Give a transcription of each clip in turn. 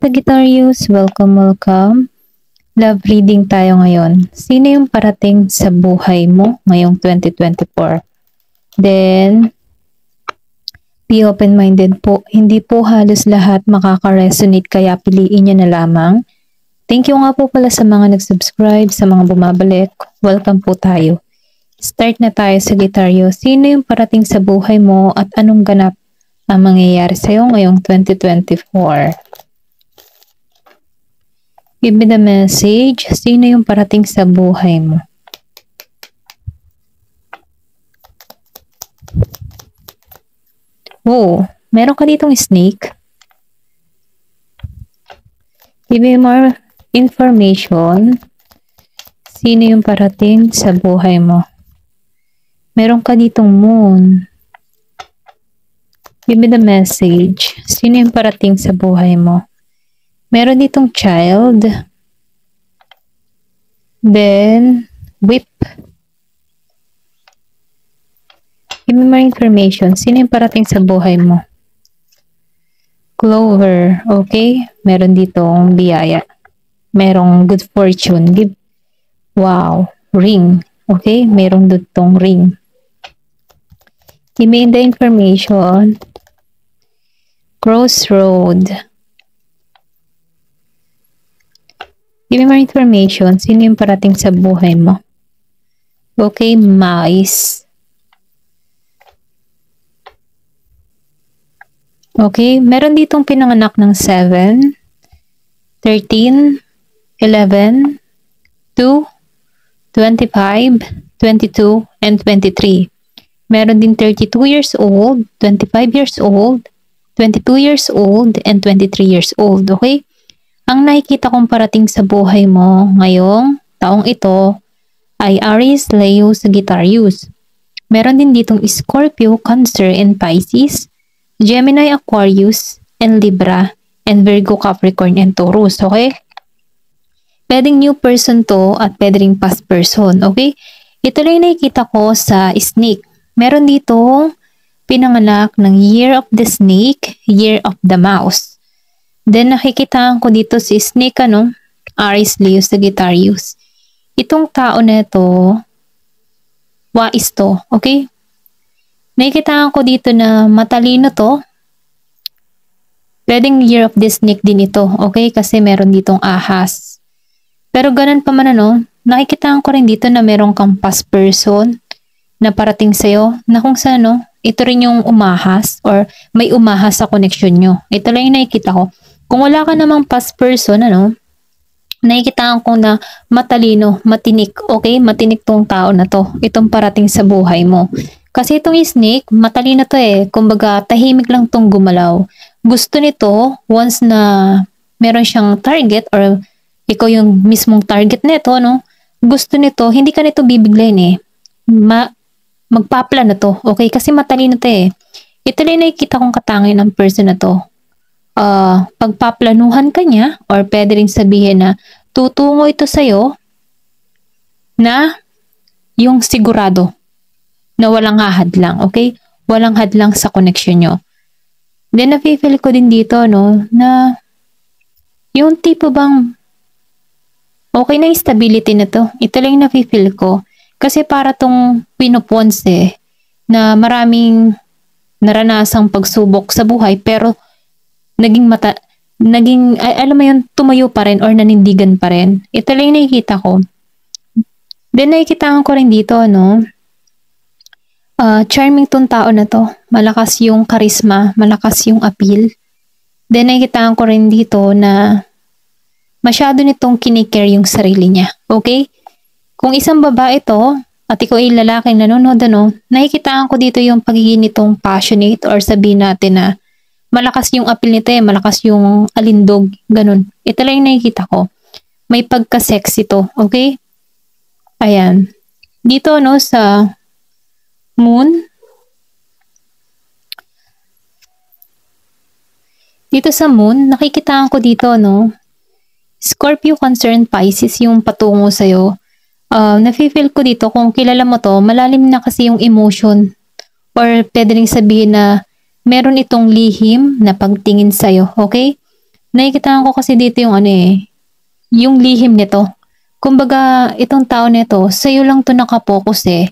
Sagittarius, welcome. Love reading tayo ngayon. Sino yung parating sa buhay mo ngayong 2024? Then, be open-minded po. Hindi po halos lahat makaka-resonate kaya piliin niya na lamang. Thank you nga po pala sa mga nag-subscribe, sa mga bumabalik. Welcome po tayo. Start na tayo, Sagittarius. Sino yung parating sa buhay mo at anong ganap ang mangyayari sa'yo ngayong 2024? Give me the message. Sino yung parating sa buhay mo? Oh, meron ka ditong snake. Give me more information. Sino yung parating sa buhay mo? Meron ka ditong moon. Give me the message. Sino yung parating sa buhay mo? Meron ditong child. Then, whip. Give me more information. Sino yung parating sa buhay mo? Clover. Okay? Meron ditong biyaya. Merong good fortune. Wow. Ring. Okay? Merong ditong ring. Give me the information. Crossroad. Give me more information. Sino yung parating sa buhay mo? Okay, mais. Okay, meron ditong pinanganak ng 7, 13, 11, 2, 25, 22, and 23. Meron din 32 years old, 25 years old, 22 years old, and 23 years old. Okay? Ang nakikita kong parating sa buhay mo ngayong taong ito ay Aries, Leo, Sagittarius. Meron din ditong Scorpio, Cancer, and Pisces, Gemini, Aquarius, and Libra, and Virgo, Capricorn, and Taurus. Okay? Pwedeng new person to at pwedeng past person. Okay? Ito lang nakikita ko sa snake. Meron dito pinanganak ng Year of the Snake, Year of the Mouse. Then nakikitaan ko dito si snake Aries, Leo, Sagittarius. Itong tao na ito, wais to, okay? Nakikitaan ko dito na matalino to. Pwedeng Year of the Snake din ito, okay? Kasi meron ditong ahas. Pero ganun pa man nakikitaan ko rin dito na meron kang past person na parating sa'yo na kung saan ito rin yung umahas or may umahas sa connection nyo. Ito lang yung nakikita ko. Kung wala ka namang past person, nakikitaan ko na matalino, matinik, okay? Matinik tong tao na to. Itong parating sa buhay mo. Kasi itong snake, matalino to eh. Kumbaga, tahimik lang tong gumalaw. Gusto nito, once na meron siyang target or ikaw yung mismong target nito, gusto nito, hindi ka nito bibiglayin eh. Magpapla na to, okay? Kasi matalino to eh. Ito lang nakikita kong katangay ng person na to. Pagpaplanuhan ka niya or pwede rin sabihin na tutungo ito sa'yo na yung sigurado na walang hadlang, okay? Walang hadlang sa connection nyo. Then, nafe-feel ko din dito, na yung tipo bang okay na yung stability na to. Ito lang yung nafe-feel ko. Kasi para tong pinoponse na maraming naranasang pagsubok sa buhay pero alam mo yun, tumayo pa rin or nanindigan pa rin. Ito lang yung nakikita ko. Then nakikita ko rin dito, charming tong tao na to. Malakas yung charisma, malakas yung appeal. Then nakikita ko rin dito na masyado nitong kinikare yung sarili niya. Okay? Kung isang babae to, at ikaw ay lalaking nanonood, nakikita ko dito yung pagiging nitong passionate or sabihin natin na malakas yung appeal nito eh, malakas yung alindog, ganun. Ito lang yung nakikita ko. May pagka-sexy to, okay? Ayan. Dito, sa moon. Dito sa moon, nakikita ko dito, Scorpio, Cancer, and Pisces yung patungo sa'yo. Nafe-feel ko dito, kung kilala mo to, malalim na kasi yung emotion. Or pwede rin sabihin na meron itong lihim na pagtingin sa'yo, okay? Nakikitaan ko kasi dito yung ano eh, yung lihim nito. Kumbaga, itong tao nito, sa'yo lang to nakapokus eh.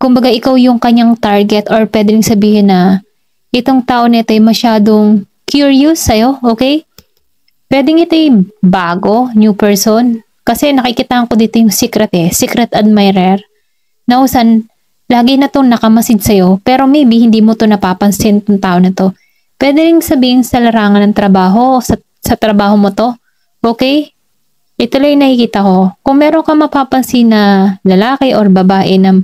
Kumbaga, ikaw yung kanyang target or pwede rin sabihin na itong tao nito ay masyadong curious sa'yo, okay? Pwedeng ito yung bago, new person. Kasi nakikitaan ko dito yung secret eh, secret admirer. Nausan, lagi na tong nakamasid sa'yo, pero maybe hindi mo to napapansin tong tao na to. Pwede rin sabihin sa larangan ng trabaho, sa trabaho mo to, okay? Ito lang yung nakikita ko. Kung meron ka mapapansin na lalaki or babae na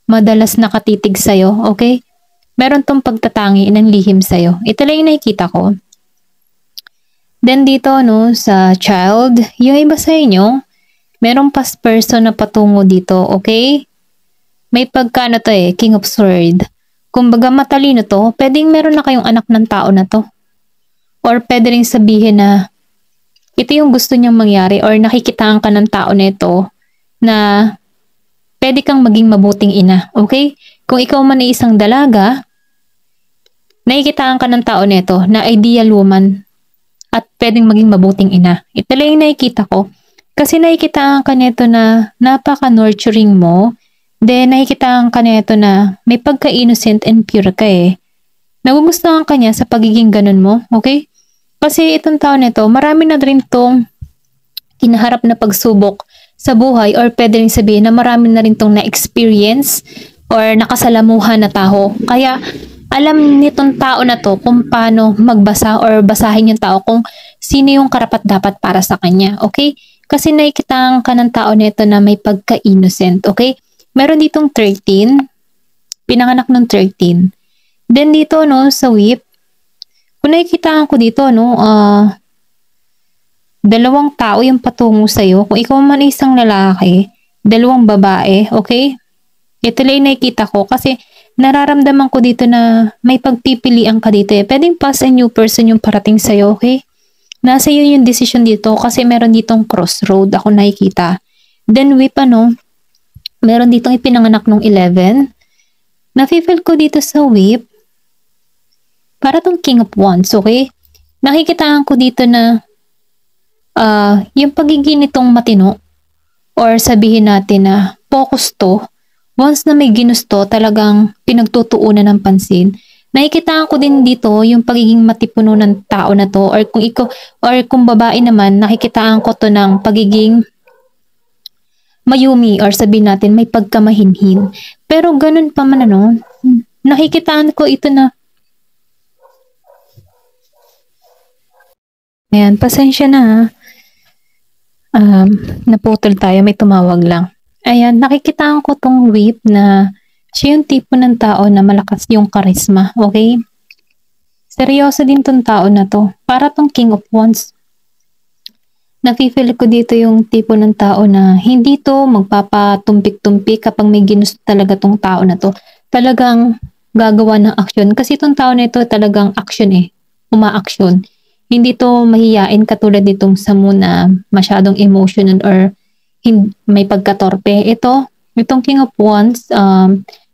madalas nakatitig sa'yo, okay? Meron tong pagtatangi ng lihim sa'yo. Ito lang yung nakikita ko. Then dito, no, sa child, yung iba sa inyo, merong past person na patungo dito, okay? May pagkano to eh, King of Sword. Kumbaga matalino to, pwedeng meron na kayong anak ng tao na to. Or pwede rin sabihin na ito yung gusto niyang mangyari or nakikitaan ka ng tao nito na pwede kang maging mabuting ina, okay? Kung ikaw man ay isang dalaga, nakikitaan ka ng tao nito na ideal woman at pwedeng maging mabuting ina. Ito lang yung nakikita ko. Kasi nakikitaan ka nito na napaka-nurturing mo, then nakikitaan ka nito na may pagka-innocent and pure ka eh. Nagugustuhan ka niya sa pagiging ganun mo, okay? Kasi itong tao nito, marami na rin tong kinaharap na pagsubok sa buhay or pwede rin sabihin na marami na rin tong na-experience or nakasalamuhan na tao. Kaya alam nitong tao na to kung paano magbasa or basahin yung tao kung sino yung karapat dapat para sa kanya, okay? Kasi nakikitaan ka ng tao nito na may pagka-innocent, okay? Meron ditong 13, pinanganak ng 13. Then dito no, sa whip, kung nakikitaan ko dito, no, dalawang tao yung patungo sa'yo. Kung ikaw man isang lalaki, dalawang babae, okay? Ito lang yung nakikita ko kasi nararamdaman ko dito na may pagpipilian ka dito eh. Pwedeng past and new person yung parating sa'yo, okay? Nasa iyo yung decision dito kasi meron ditong crossroad ako nakikita. Then whip meron ditong ipinanganak nung 11. Nafe-feel ko dito sa whip, para tong King of Wands, okay? Nakikitaan ko dito na yung pagiging nitong matino or sabihin natin na focus to, once na may ginusto, talagang pinagtutuunan ng pansin. Nakikitaan ko din dito yung pagiging matipuno ng tao na to or kung ikaw or kung babae naman, nakikitaan ko to ng pagiging mayumi or sabihin natin may pagkamahinhin. Pero ganun pa man nakikitaan ko ito na ayan, pasensya na naputol tayo, may tumawag lang. Ayan, nakikitaan ko tong whip na siya yung tipo ng tao na malakas yung charisma, okay? Seryoso din tong tao na to. Para tong King of Wands. Nafe-feel ko dito yung tipo ng tao na hindi to magpapatumpik-tumpik kapag may ginusto talaga tong tao na to. Talagang gagawa ng action. Kasi tong tao na ito talagang action eh. Uma-action. Hindi to mahiyain katulad nitong sa na masyadong emotional or may pagkatorpe. Itong King of Wands,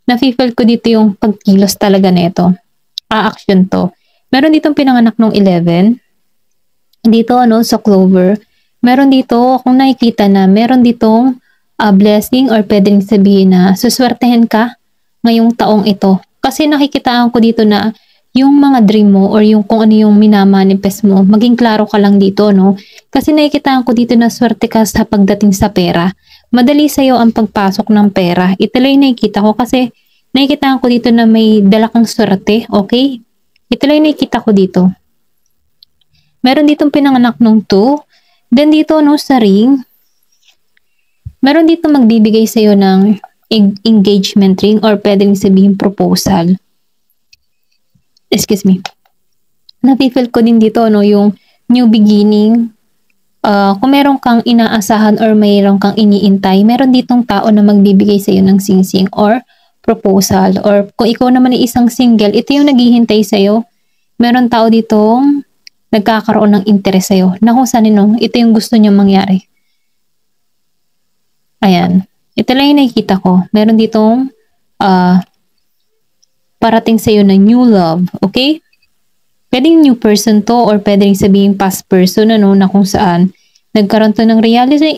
nafe-feel ko dito yung pagkilos talaga nito. A-action to. Meron ditong pinanganak nung 11. Dito sa Clover, meron dito akong nakikita na meron ditong blessing or pwedeng sabihin na suswertehin ka ngayong taong ito. Kasi nakikitaan ko dito na yung mga dream mo or yung kung ano yung minamanifest mo, maging klaro ka lang dito, no? Kasi nakikitaan ko dito na swerte ka sa pagdating sa pera. Madali sa'yo ang pagpasok ng pera. Ito lang yung nakikita ko kasi nakikitaan ko dito na may dala kang swerte, okay? Ito lang yung nakikita ko dito. Meron ditong pinanganak nung 2. Then dito, sa ring, meron dito magbibigay sa'yo ng engagement ring or pwedeng sabihin proposal. Excuse me. Nafe-feel ko din dito, yung new beginning. Kung meron kang inaasahan or mayroon kang iniintay, meron ditong tao na magbibigay sa'yo ng singsing or proposal. Or kung ikaw naman ay isang single, ito yung naghihintay sa'yo. Meron tao ditong nagkakaroon ng interest sa'yo. Na kung saan ito yung gusto niya mangyari. Ayan. Ito lang yung nakikita ko. Meron ditong parating sa'yo na new love. Okay? Pwedeng new person to or pwedeng sabihin past person ano, na kung saan nagkaroon to ng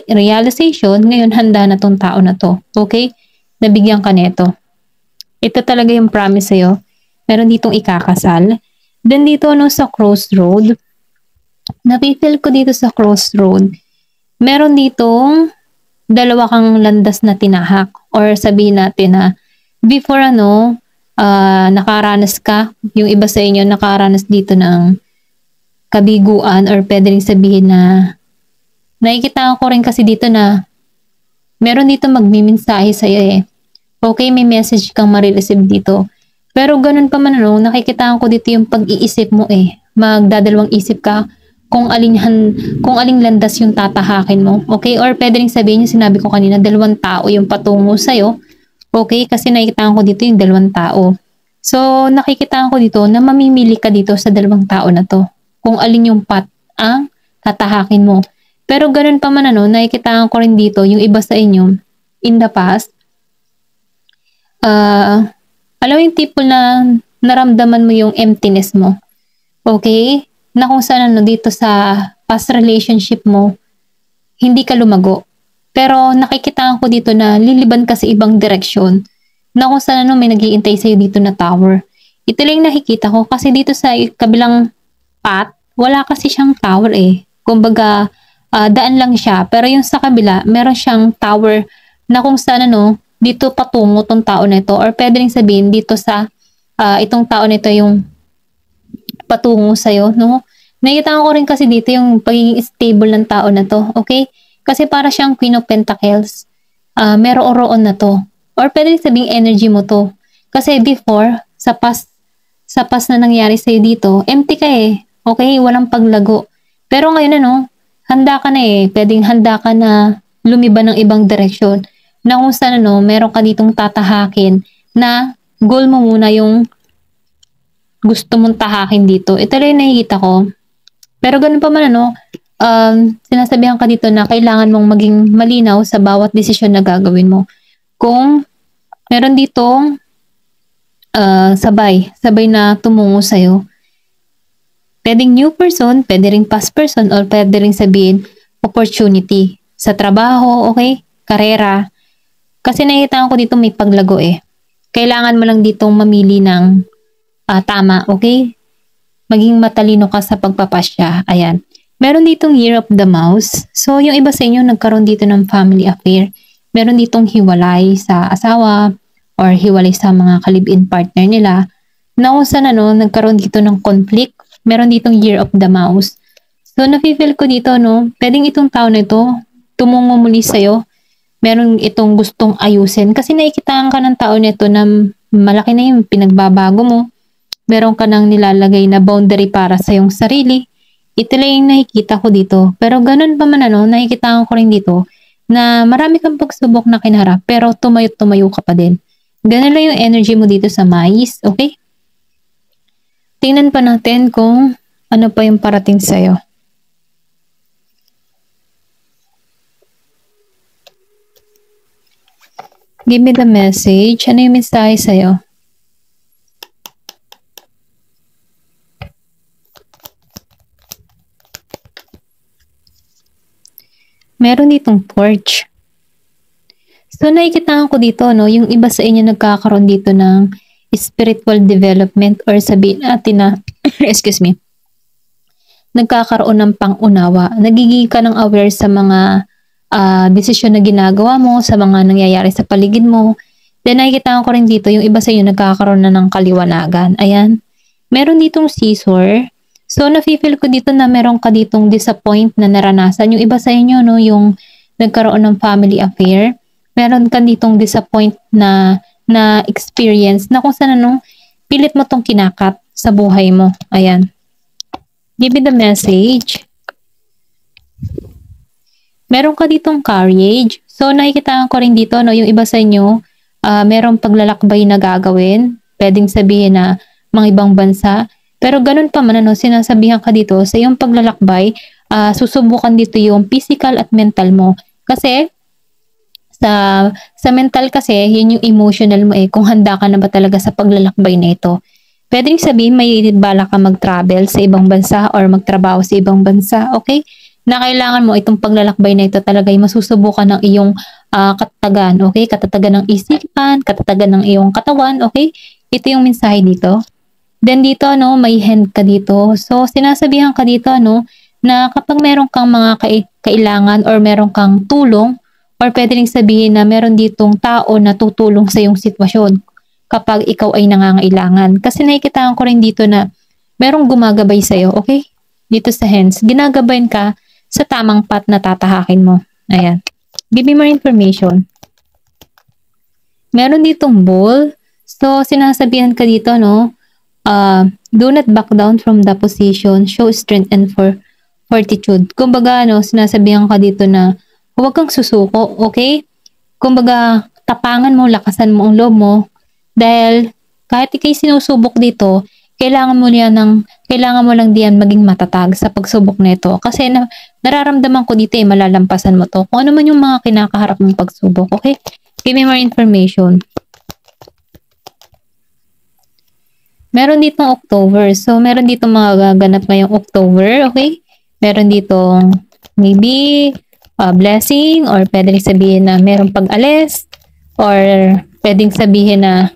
realization, ngayon handa na tong tao na to. Okay? Nabigyan ka neto. Ito talaga yung promise sa'yo. Meron ditong ikakasal. Then dito no, sa crossroad, napipil ko dito sa crossroad, meron ditong dalawa kang landas na tinahak, or sabihin natin na before nakaranas ka, yung iba sa inyo nakaranas dito ng kabiguan, or pwede rin sabihin na nakikita ko rin kasi dito na meron dito magmimensahe sa'yo eh. Okay, may message kang marireceive dito. Pero ganun pa man nakikita ko dito yung pag-iisip mo eh. Magdadalawang isip ka kung aling landas yung tatahakin mo. Okay? Or pwede rin sabihin yung sinabi ko kanina, dalawang tao yung patungo sa'yo. Okay? Kasi nakikita ko dito yung dalawang tao. So, nakikita ko dito na mamimili ka dito sa dalawang tao na to. Kung alin yung path ang tatahakin mo. Pero ganun pa man nakikita ko rin dito yung iba sa inyo in the past. Alam mo yung tipo na naramdaman mo yung emptiness mo. Okay? Na kung saan dito sa past relationship mo, hindi ka lumago. Pero nakikita ko dito na liliban ka sa ibang direksyon. Na kung saan may nag-iintay sa'yo dito na tower. Ito lang nakikita ko kasi dito sa kabilang path, wala kasi siyang tower eh. Kumbaga, daan lang siya. Pero yung sa kabila, meron siyang tower na kung saan dito patungo tong tao na ito, or pwede rin sabihin dito sa itong tao na ito yung patungo sa'yo, no? Nakita ko rin kasi dito yung pagiging stable ng tao na to, okay? Kasi para siyang Queen of Pentacles, meron na to. Or pwede rin sabihin energy mo to. Kasi before, sa past na nangyari sa'yo dito, empty ka eh, okay? Walang paglago. Pero ngayon handa ka na eh, pwedeng handa ka na lumiban ng ibang direksyon. Na kung saan meron ka ditong tatahakin na goal mo muna yung gusto mong tahakin dito. Ito lang yung nakikita ko. Pero ganun pa man sinasabihan ka dito na kailangan mong maging malinaw sa bawat desisyon na gagawin mo. Kung meron ditong sabay na tumungo sa'yo, pwedeng new person, pwede ring past person, or pwede ring sabihin opportunity sa trabaho, okay? Karera. Kasi nakita ko dito may paglago eh. Kailangan mo lang ditong mamili ng tama, okay? Maging matalino ka sa pagpapasya. Ayan. Meron ditong Year of the Mouse. So, yung iba sa inyo nagkaroon dito ng family affair. Meron ditong hiwalay sa asawa or hiwalay sa mga ka-live-in partner nila. Na kung saan nagkaroon dito ng conflict. Meron ditong Year of the Mouse. So, nafe-feel ko dito, pwedeng itong tao na ito tumungo muli sa'yo. Meron itong gustong ayusin. Kasi nakikitaan ka ng tao nito na malaki na yung pinagbabago mo. Meron ka nang nilalagay na boundary para sa iyong sarili. Ito lang yung nakikita ko dito. Pero ganun pa man nakikitaan ko rin dito na marami kang pagsubok na kinarap pero tumayo ka pa din. Ganun lang yung energy mo dito sa mais. Okay? Tingnan pa natin kung ano pa yung parating sa'yo. Give me the message. Ano yung mensahe sa'yo? Meron ditong torch. So, nakikita ko dito, yung iba sa inyo nagkakaroon dito ng spiritual development, or sabihin natin na, excuse me, nagkakaroon ng pang-unawa. Nagiging ka ng aware sa mga desisyon na ginagawa mo, sa mga nangyayari sa paligid mo. Then nakikita ko rin dito, yung iba sa inyo nagkakaroon na ng kaliwanagan. Ayan. Meron ditong scissor. So, nafe-feel ko dito na meron ka ditong disappoint na naranasan. Yung iba sa inyo, yung nagkaroon ng family affair, meron ka ditong disappoint na experience na kung saan pilit mo tong kinakat sa buhay mo. Ayan. Give me the message. Meron ka ditong courage. So, nakikita ko rin dito, yung iba sa inyo, merong paglalakbay na gagawin. Pwedeng sabihin na mga ibang bansa. Pero ganun pa man, sinasabihan ka dito, sa iyong paglalakbay, susubukan dito yung physical at mental mo. Kasi, sa mental kasi, yun yung emotional mo kung handa ka na ba talaga sa paglalakbay na ito. Pwedeng sabihin may balak ka mag-travel sa ibang bansa or magtrabaho sa ibang bansa, okay? Na kailangan mo itong paglalakbay na ito talaga ay masusubukan ng iyong katatagan, okay? Katatagan ng isipan, katatagan ng iyong katawan, okay? Ito yung mensahe dito. Then dito, no, may hint ka dito. So, sinasabihan ka dito, no, na kapag meron kang mga kailangan or meron kang tulong, or pwede rin sabihin na meron ditong tao na tutulong sa iyong sitwasyon kapag ikaw ay nangangailangan. Kasi nakikitaan ko rin dito na merong gumagabay sa'yo, okay? Dito sa hands, ginagabayan ka sa tamang path na tatahakin mo. Ayan. Give me more information. Meron ditong ball. So, sinasabihan ka dito, no? Do not back down from the position. Show strength and fortitude. Kumbaga, no, sinasabihan ka dito na huwag kang susuko, okay? Kumbaga, tapangan mo, lakasan mo ang loob mo. Dahil, kahit ikay sinusubok dito, kailangan mo lang diyan maging matatag sa pagsubok nito. Kasi nararamdaman ko dito malalampasan mo to. Kung ano man yung mga kinakaharap mong pagsubok, okay? Give me more information. Meron ditong October. So, meron ditong mga gaganap ngayong October, okay? Meron ditong maybe blessing or pwedeng sabihin na merong pag-alis or pwedeng sabihin na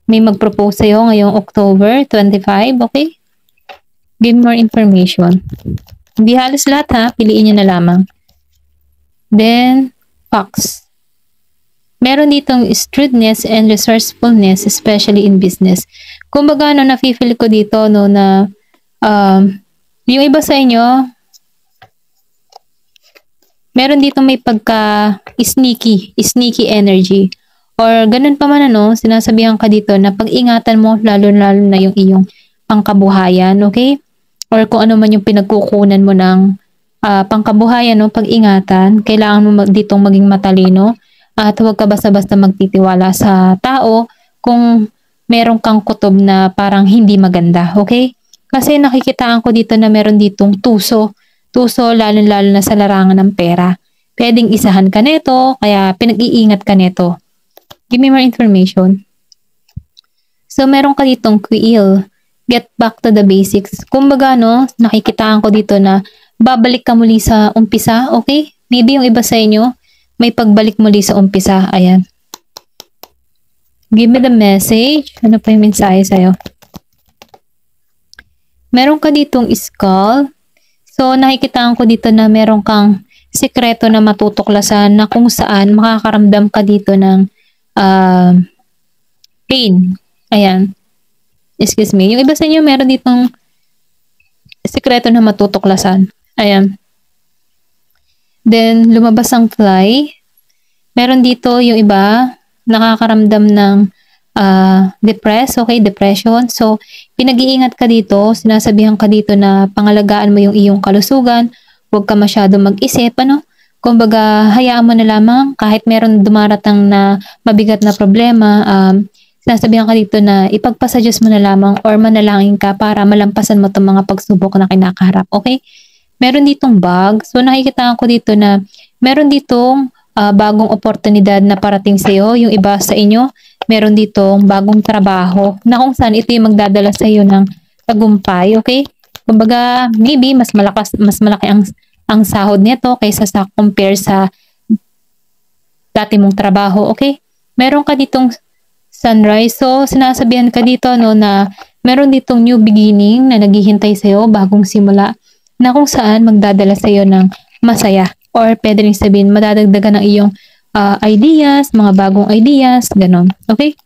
may mag-propose sa'yo ngayong October 25, okay? Give more information. Hindi halos lahat ha, piliin nyo na lamang. Then, facts. Meron ditong shrewdness and resourcefulness, especially in business. Kumbaga, no, nafe-feel ko dito, no, na yung iba sa inyo, meron dito may pagka-sneaky energy. Or ganun pa man, ano, sinasabihan ka dito na pag-ingatan mo, lalo-lalo na yung iyong pangkabuhayan, okay? Or kung ano man yung pinagkukunan mo ng pangkabuhayan, no, pag-ingatan, kailangan mo ditong maging matalino. At huwag ka basta-basta magtitiwala sa tao kung meron kang kutob na parang hindi maganda, okay? Kasi nakikitaan ko dito na meron ditong tuso. Tuso lalo-lalo na sa larangan ng pera. Pwedeng isahan ka neto, kaya pinag-iingat ka neto. Give me more information. So, meron ka ditong quill. Get back to the basics. Kumbaga, no, nakikitaan ko dito na babalik ka muli sa umpisa, okay? Maybe yung iba sa inyo, may pagbalik muli sa umpisa. Ayan. Give me the message. Ano pa yung mensahe sa'yo? Meron ka ditong skull. So, nakikitaan ko dito na meron kang sikreto na matutuklasan na kung saan makakaramdam ka dito ng pain. Ayan. Excuse me. Yung iba sa inyo, meron ditong sikreto na matutuklasan. Ayan. Then, lumabas ang fly. Meron dito yung iba, nakakaramdam ng okay, depression. So, pinag-iingat ka dito, sinasabihan ka dito na pangalagaan mo yung iyong kalusugan, huwag ka masyado mag-isip, ano? Kumbaga, hayaan mo na lamang, kahit meron dumaratang na mabigat na problema, sinasabihan ka dito na ipagpasa-Diyos mo na lamang or manalangin ka para malampasan mo itong mga pagsubok na kinakaharap, okay? Meron ditong bag. So, nakikita ko dito na meron ditong bagong oportunidad na parating sa iyo. Yung iba sa inyo, meron ditong bagong trabaho na kung saan ito yung magdadala sa iyo ng tagumpay. Okay? Kumbaga, maybe mas malaki ang sahod nito kaysa sa compare sa dati mong trabaho. Okay? Meron ka ditong sunrise. So, sinasabihan ka dito, no, na meron ditong new beginning na naghihintay sa iyo, bagong simula, na kung saan magdadala sa iyo ng masaya or pwede rin sabihin madadagdagan ng iyong ideas, mga bagong ideas, ganon. Okay?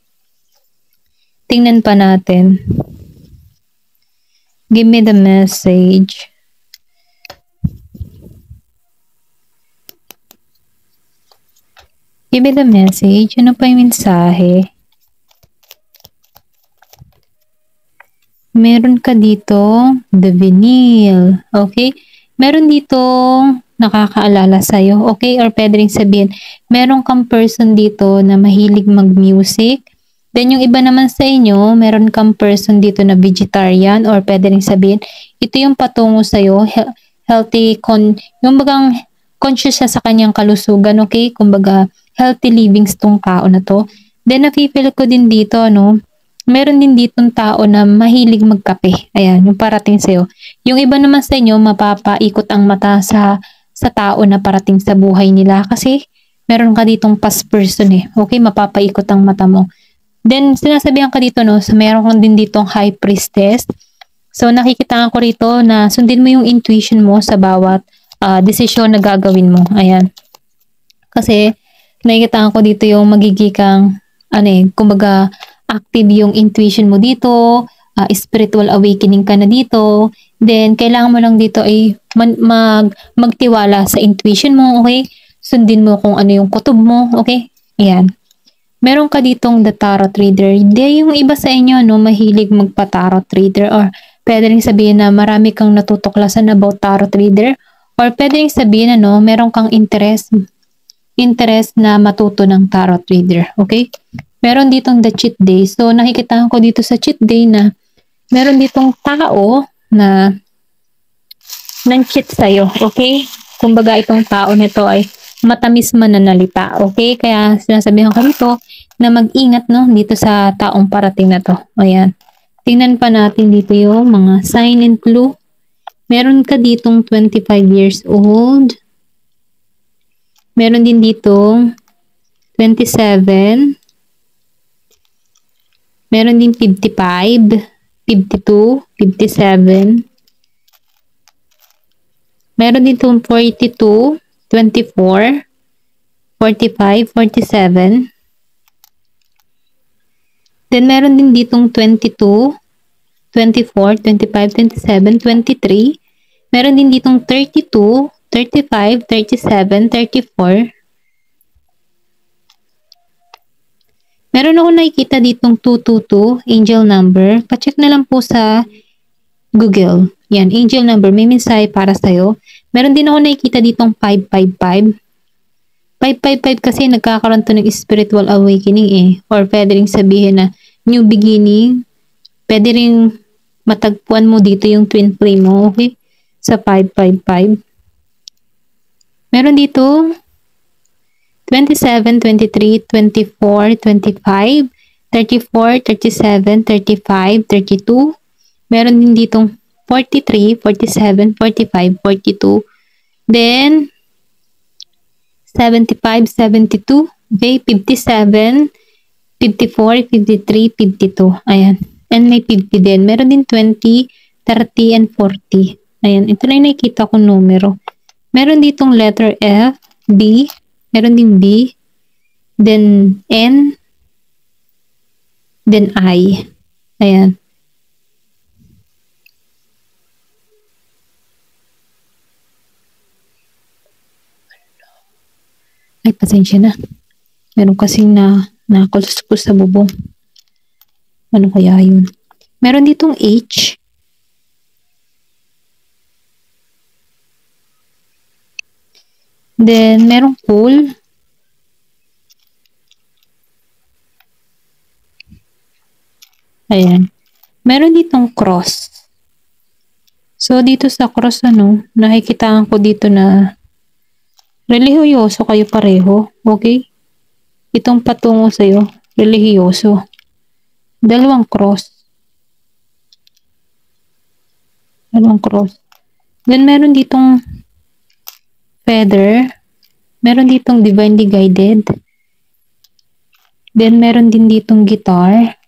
Tingnan pa natin. Give me the message. Give me the message. Ano pa yung mensahe? Meron ka dito, the vinyl. Okay? Meron dito nakakaalala sa'yo. Okay? Or pwede rin sabihin, meron kang person dito na mahilig mag-music. Then yung iba naman sa inyo, meron kang person dito na vegetarian or pwede rin sabihin, ito yung patungo sa'yo, healthy, yung bagang conscious siya sa kanyang kalusugan. Okay? Kumbaga, healthy livings tong tao na to. Then nafe-feel ko din dito, no, meron din ditong tao na mahilig magkape. Ayan, yung parating sa'yo. Yung iba naman sa inyo, mapapaikot ang mata sa tao na parating sa buhay nila kasi meron ka ditong past person eh. Okay, mapapaikot ang mata mo. Then, sinasabihan ka dito, no, meron kang din ditong high priestess. So, nakikita ko rito na sundin mo yung intuition mo sa bawat desisyon na gagawin mo. Ayan. Kasi, nakikita ko dito yung magiging kumbaga, active yung intuition mo dito, spiritual awakening ka na dito, then kailangan mo lang dito ay magtiwala sa intuition mo, okay? Sundin mo kung ano yung kutob mo, okay? Ayan. Meron ka ditong the tarot reader. Hindi yung iba sa inyo, no, mahilig magpa-tarot reader or pwede rin sabihin na marami kang natutuklasan about tarot reader or pwede rin sabihin na, no, meron kang interest na matuto ng tarot reader, okay? Meron ditong the cheat day. So, nakikita ko dito sa cheat day na meron ditong tao na nang-cheat sa'yo, okay? Kumbaga, itong tao nito ay matamis mananalita, okay? Kaya sinasabihan ko dito na mag-ingat, no, dito sa taong parating na to. Ayan. Tingnan pa natin dito yung mga sign and clue. Meron ka ditong 25 years old. Meron din ditong 27. Meron din 55, 52, 57. Meron din itong 42, 24, 45, 47. Then, meron din ditong 22, 24, 25, 27, 23. Meron din ditong 32, 35, 37, 34. Meron ako nakikita ditong 222, angel number. Pacheck na lang po sa Google. Yan, angel number. May mensahe para sa'yo. Meron din ako nakikita ditong 555. 555 kasi nagkakaroon to ng spiritual awakening eh. Or pwede rin sabihin na new beginning. Pwede rin matagpuan mo dito yung twin flame mo. Okay? Sa 555. Meron dito 27, 23, 24, 25, 34, 37, 35, 32. Meron din ditong 43, 47, 45, 42. Then, 75, 72. Okay, 57, 54, 53, 52. Ayan. And may 50 din. Meron din 20, 30, and 40. Ayan. Ito na yung nakikita kong numero. Meron ditong letter F, B, meron din B, then N, then I. Ayan. Ay, pasensya na. Meron kasing nakakuskus sa bubong. Ano kaya yun? Meron ditong H. Then, merong pool. Ayan. Meron ditong cross. So, dito sa cross, nakikitaan ko dito na relihiyoso kayo pareho. Okay? Itong patungo sa'yo, relihiyoso. Dalawang cross. Dalawang cross. Then, meron ditong feather. Meron ditong divinely guided. Then, meron din ditong guitar.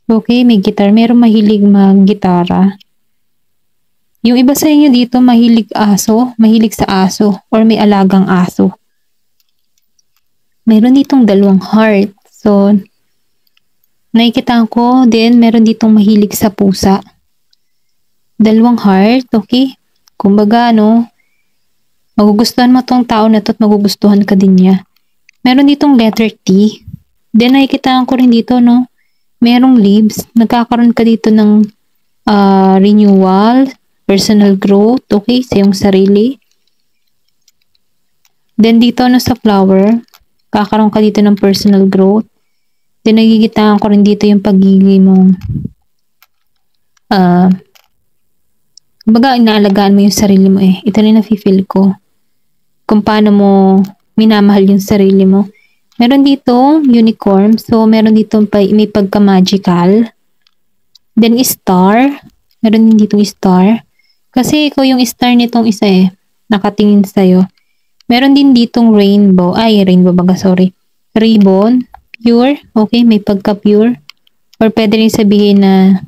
Okay, may guitar. Meron mahilig mag-gitara. Yung iba sa inyo dito, mahilig sa aso, or may alagang aso. Meron ditong dalawang heart. So, nakikita ko, then meron ditong mahilig sa pusa. Dalawang heart, okay? Kumbaga, magugustuhan mo tong tao na to at magugustuhan ka din niya. Meron ditong letter T. Then, nakikita ko rin dito, merong leaves. Nagkakaroon ka dito ng renewal, personal growth, okay, sa iyong sarili. Then, dito, sa flower, kakaroon ka dito ng personal growth. Then, nagigitaan ko rin dito yung pagiging mong kumbaga, inaalagaan mo yung sarili mo eh. Ito rin na-feel ko. Kung paano mo minamahal yung sarili mo. Meron dito unicorn. So, meron dito may pagka-magical. Then, star. Meron din dito star. Kasi ikaw yung star nitong isa eh. Nakatingin sa'yo. Meron din ditong rainbow. Ay, rainbow baga, sorry. Ribbon. Pure. Okay, may pagka-pure. Or pwede rin sabihin na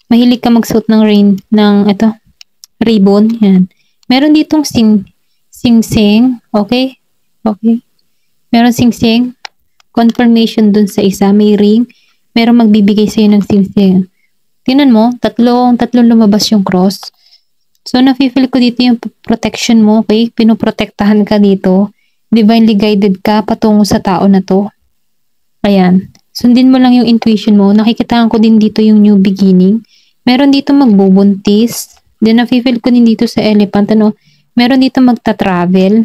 mahilig ka magsuot ng ribbon. Yan. Meron ditong sing-sing. Okay? Okay. Meron sing-sing. Confirmation dun sa isa. May ring. Meron magbibigay sa'yo ng sing-sing. Tingnan mo, tatlong lumabas yung cross. So, nafe-feel ko dito yung protection mo, okay? Pinoprotektahan ka dito. Divinely guided ka patungo sa tao na to. Ayan. Sundin mo lang yung intuition mo. Nakikitaan ko din dito yung new beginning. Meron dito magbubuntis. Then, nafe-feel ko din dito sa elephant, ano? Meron dito magta-travel.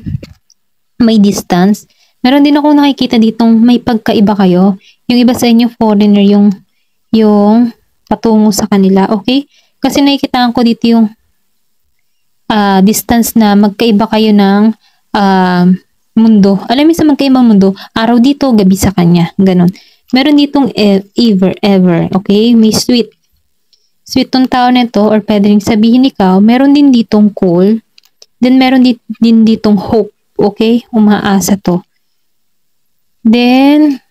May distance. Meron din ako nakikita ditong may pagkaiba kayo. Yung iba sa inyo, foreigner, yung patungo sa kanila, okay? Kasi nakikitaan ko dito yung distance na magkaiba kayo ng mundo. Alam mo sa magkaibang mundo, araw dito, gabi sa kanya. Ganon. Meron ditong ever, okay? May sweet. Sweet tong tao na ito, or pwede rin sabihin ikaw, meron din ditong cool. Then, meron din ditong hope, okay? Umaasa to. Then,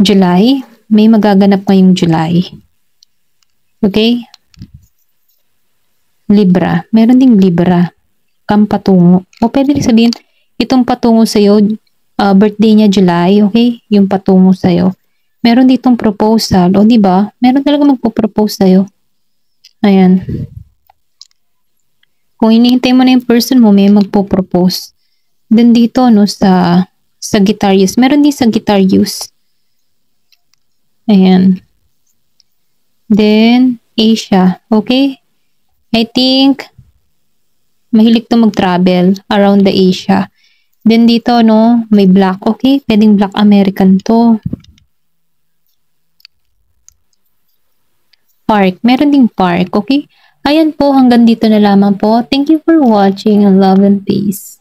July. May magaganap ngayong July. Okay? Libra. Meron ding Libra. Patungo. O pwede rin sabihin, itong patungo sa'yo, birthday niya July, okay? Yung patungo sa'yo. Meron ditong proposal. O diba? Meron talaga magpo-propose sa'yo. Ayan. Kung hinihintay mo na yung person mo, may magpo-propose. Then dito, no, sa Sagittarius. Meron din Sagittarius. Ayan. Then, Asia. Okay? I think, mahilig to mag-travel around the Asia. Then dito, no, may black. Okay? Pwedeng black American to. Park. Meron ding park. Okay? Ayan po, hanggang dito na lamang po. Thank you for watching and love and peace.